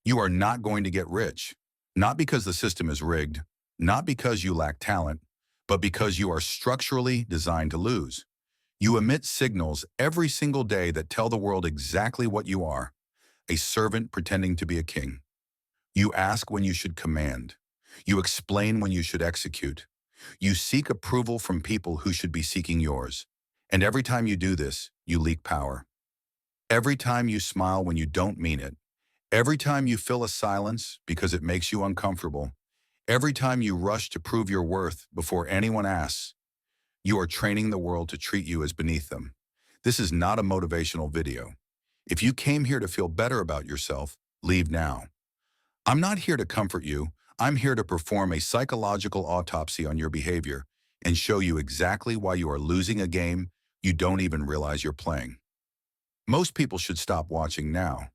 You are not going to get rich, not because the system is rigged, not because you lack talent, but because you are structurally designed to lose. You emit signals every single day that tell the world exactly what you are, a servant pretending to be a king. You ask when you should command. You explain when you should execute. You seek approval from people who should be seeking yours. And every time you do this, you leak power. Every time you smile when you don't mean it. Every time you fill a silence because it makes you uncomfortable. Every time you rush to prove your worth before anyone asks, you are training the world to treat you as beneath them. This is not a motivational video. If you came here to feel better about yourself, leave now. I'm not here to comfort you. I'm here to perform a psychological autopsy on your behavior and show you exactly why you are losing a game you don't even realize you're playing. Most people should stop watching now,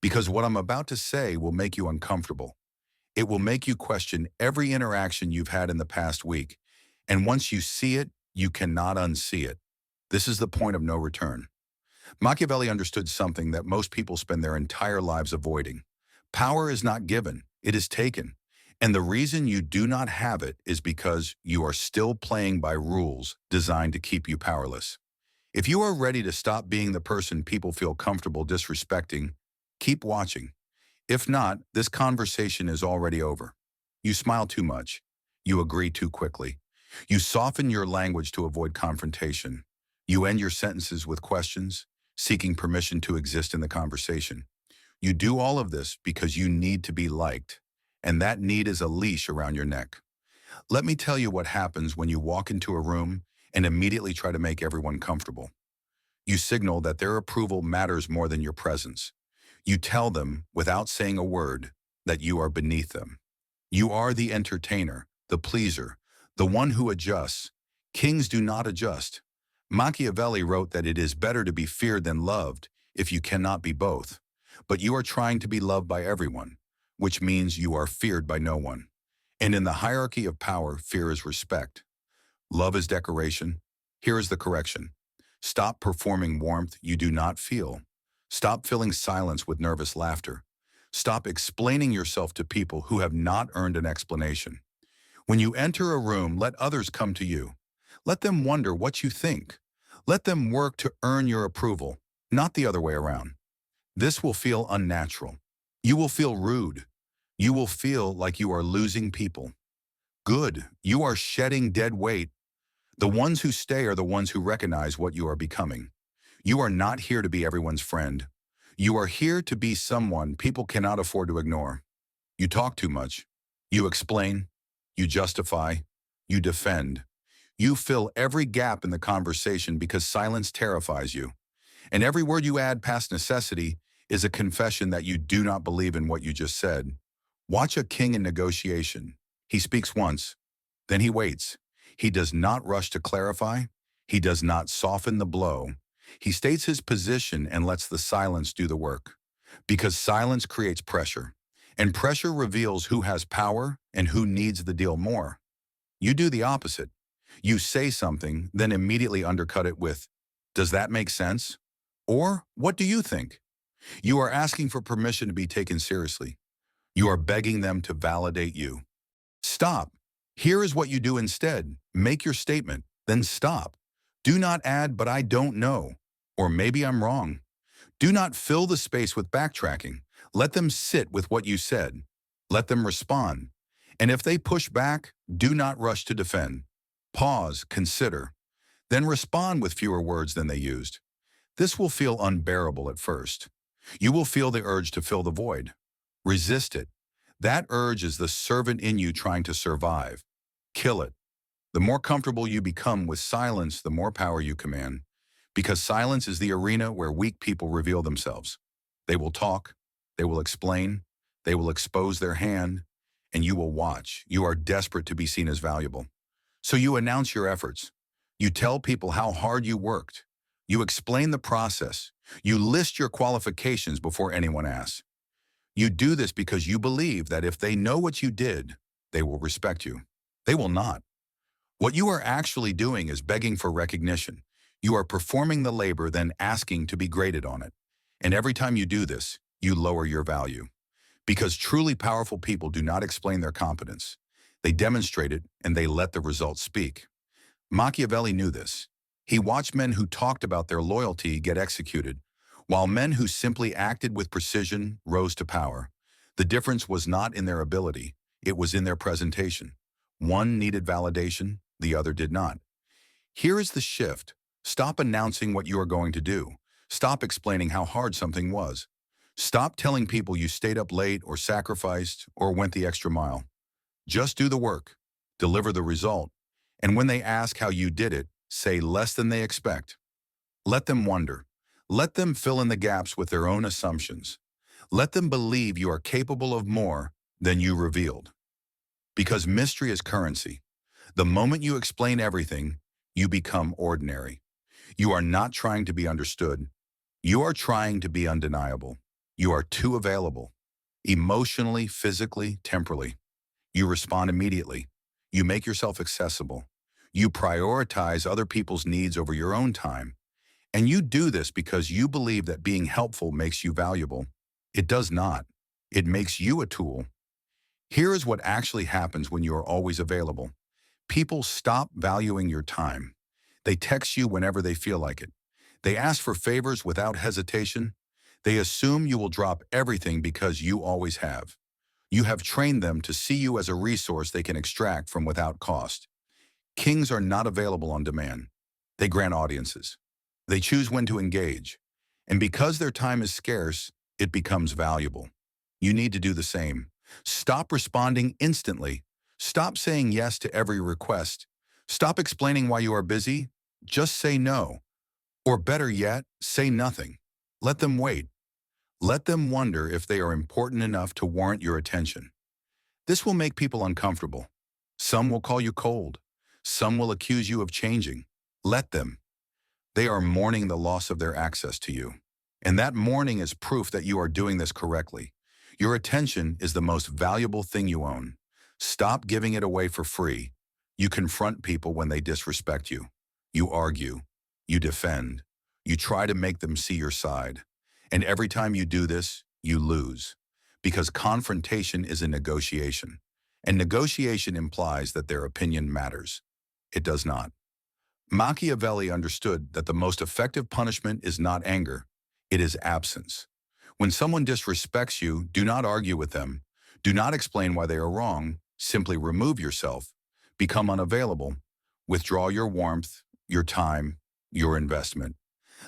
because what I'm about to say will make you uncomfortable. It will make you question every interaction you've had in the past week, and once you see it, you cannot unsee it. This is the point of no return. Machiavelli understood something that most people spend their entire lives avoiding. Power is not given, it is taken. And the reason you do not have it is because you are still playing by rules designed to keep you powerless. If you are ready to stop being the person people feel comfortable disrespecting, keep watching. If not, this conversation is already over. You smile too much. You agree too quickly. You soften your language to avoid confrontation. You end your sentences with questions, seeking permission to exist in the conversation. You do all of this because you need to be liked, and that need is a leash around your neck. Let me tell you what happens when you walk into a room and immediately try to make everyone comfortable. You signal that their approval matters more than your presence. You tell them, without saying a word, that you are beneath them. You are the entertainer, the pleaser, the one who adjusts. Kings do not adjust. Machiavelli wrote that it is better to be feared than loved if you cannot be both. But you are trying to be loved by everyone, which means you are feared by no one. And in the hierarchy of power, fear is respect. Love is decoration. Here is the correction. Stop performing warmth you do not feel. Stop filling silence with nervous laughter. Stop explaining yourself to people who have not earned an explanation. When you enter a room, let others come to you. Let them wonder what you think. Let them work to earn your approval, not the other way around. This will feel unnatural. You will feel rude. You will feel like you are losing people. Good, you are shedding dead weight. The ones who stay are the ones who recognize what you are becoming. You are not here to be everyone's friend. You are here to be someone people cannot afford to ignore. You talk too much. You explain. You justify. You defend. You fill every gap in the conversation because silence terrifies you. And every word you add past necessity is a confession that you do not believe in what you just said. Watch a king in negotiation. He speaks once, then he waits. He does not rush to clarify. He does not soften the blow. He states his position and lets the silence do the work. Because silence creates pressure, and pressure reveals who has power and who needs the deal more. You do the opposite. You say something, then immediately undercut it with, "Does that make sense?" Or, "What do you think?" You are asking for permission to be taken seriously. You are begging them to validate you. Stop. Here is what you do instead. Make your statement, then stop. Do not add, "but I don't know," or "maybe I'm wrong." Do not fill the space with backtracking. Let them sit with what you said. Let them respond. And if they push back, do not rush to defend. Pause, consider, then respond with fewer words than they used. This will feel unbearable at first. You will feel the urge to fill the void. Resist it. That urge is the servant in you trying to survive. Kill it. The more comfortable you become with silence, the more power you command. Because silence is the arena where weak people reveal themselves. They will talk, they will explain, they will expose their hand, and you will watch. You are desperate to be seen as valuable. So you announce your efforts. You tell people how hard you worked. You explain the process. You list your qualifications before anyone asks. You do this because you believe that if they know what you did, they will respect you. They will not. What you are actually doing is begging for recognition. You are performing the labor, then asking to be graded on it. And every time you do this, you lower your value. Because truly powerful people do not explain their competence. They demonstrate it and they let the results speak. Machiavelli knew this. He watched men who talked about their loyalty get executed, while men who simply acted with precision rose to power. The difference was not in their ability, it was in their presentation. One needed validation, the other did not. Here is the shift. Stop announcing what you are going to do. Stop explaining how hard something was. Stop telling people you stayed up late or sacrificed or went the extra mile. Just do the work, deliver the result, and when they ask how you did it, say less than they expect. Let them wonder. Let them fill in the gaps with their own assumptions. Let them believe you are capable of more than you revealed. Because mystery is currency. The moment you explain everything, you become ordinary. You are not trying to be understood. You are trying to be undeniable. You are too available. Emotionally, physically, temporally. You respond immediately. You make yourself accessible. You prioritize other people's needs over your own time. And you do this because you believe that being helpful makes you valuable. It does not. It makes you a tool. Here is what actually happens when you are always available. People stop valuing your time. They text you whenever they feel like it. They ask for favors without hesitation. They assume you will drop everything because you always have. You have trained them to see you as a resource they can extract from without cost. Kings are not available on demand. They grant audiences. They choose when to engage. And because their time is scarce, it becomes valuable. You need to do the same. Stop responding instantly. Stop saying yes to every request. Stop explaining why you are busy. Just say no. Or better yet, say nothing. Let them wait. Let them wonder if they are important enough to warrant your attention. This will make people uncomfortable. Some will call you cold. Some will accuse you of changing. Let them. They are mourning the loss of their access to you. And that mourning is proof that you are doing this correctly. Your attention is the most valuable thing you own. Stop giving it away for free. You confront people when they disrespect you. You argue. You defend. You try to make them see your side. And every time you do this, you lose. Because confrontation is a negotiation. And negotiation implies that their opinion matters. It does not. Machiavelli understood that the most effective punishment is not anger. It is absence. When someone disrespects you, do not argue with them. Do not explain why they are wrong. Simply remove yourself. Become unavailable. Withdraw your warmth, your time, your investment.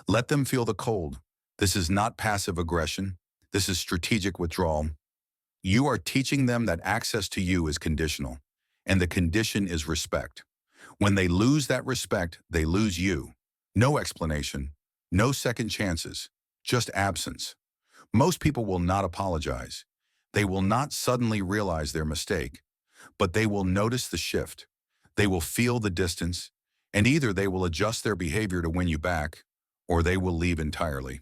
Let them feel the cold. This is not passive aggression. This is strategic withdrawal. You are teaching them that access to you is conditional, and the condition is respect. When they lose that respect, they lose you. No explanation, no second chances, just absence. Most people will not apologize. They will not suddenly realize their mistake, but they will notice the shift. They will feel the distance, and either they will adjust their behavior to win you back, or they will leave entirely.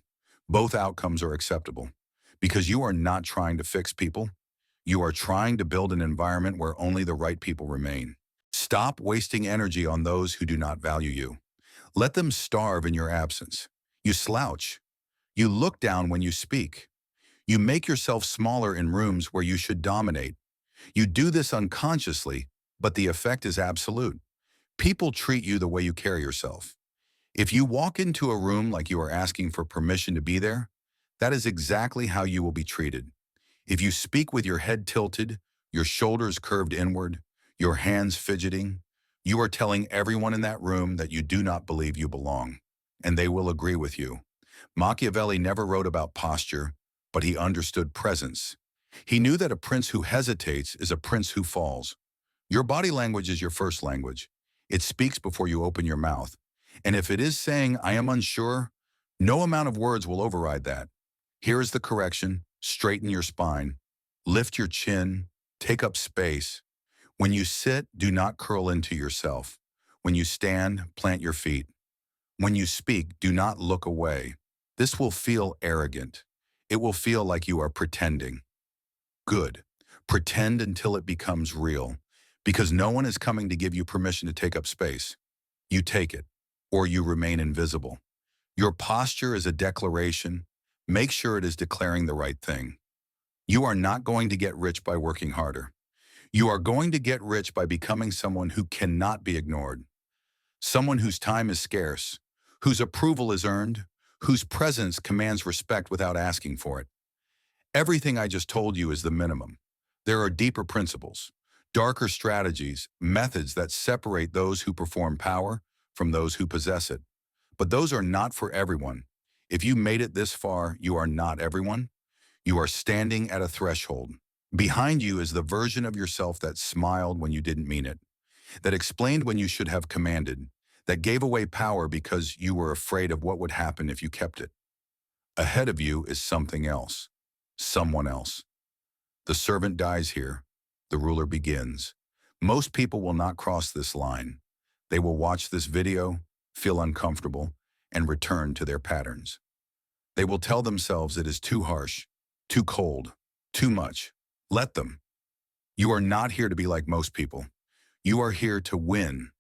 Both outcomes are acceptable, because you are not trying to fix people. You are trying to build an environment where only the right people remain. Stop wasting energy on those who do not value you. Let them starve in your absence. You slouch. You look down when you speak. You make yourself smaller in rooms where you should dominate. You do this unconsciously, but the effect is absolute. People treat you the way you carry yourself. If you walk into a room like you are asking for permission to be there, that is exactly how you will be treated. If you speak with your head tilted, your shoulders curved inward, your hands fidgeting, you are telling everyone in that room that you do not believe you belong, and they will agree with you. Machiavelli never wrote about posture, but he understood presence. He knew that a prince who hesitates is a prince who falls. Your body language is your first language. It speaks before you open your mouth. And if it is saying, "I am unsure," no amount of words will override that. Here is the correction. Straighten your spine. Lift your chin. Take up space. When you sit, do not curl into yourself. When you stand, plant your feet. When you speak, do not look away. This will feel arrogant. It will feel like you are pretending. Good. Pretend until it becomes real, because no one is coming to give you permission to take up space. You take it, or you remain invisible. Your posture is a declaration. Make sure it is declaring the right thing. You are not going to get rich by working harder. You are going to get rich by becoming someone who cannot be ignored, someone whose time is scarce, whose approval is earned, whose presence commands respect without asking for it. Everything I just told you is the minimum. There are deeper principles, darker strategies, methods that separate those who perform power from those who possess it. But those are not for everyone. If you made it this far, you are not everyone. You are standing at a threshold. Behind you is the version of yourself that smiled when you didn't mean it, that explained when you should have commanded, that gave away power because you were afraid of what would happen if you kept it. Ahead of you is something else, someone else. The servant dies here. The ruler begins. Most people will not cross this line. They will watch this video, feel uncomfortable, and return to their patterns. They will tell themselves it is too harsh, too cold, too much. Let them. You are not here to be like most people. You are here to win,